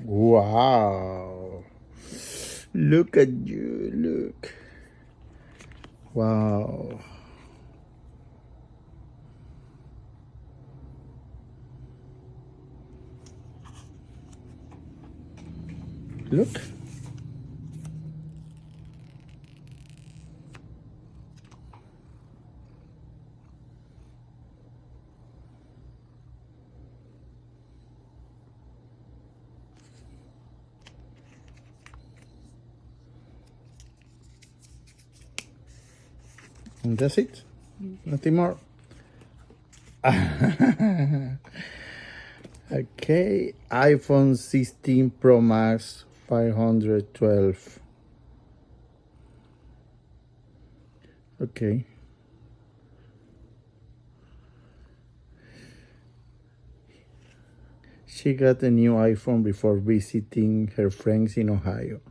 Wow. Look at you. Look. Wow. Look. And that's it. Nothing more. Okay. iPhone 16 Pro Max 512. Okay. She got a new iPhone before visiting her friends in Ohio.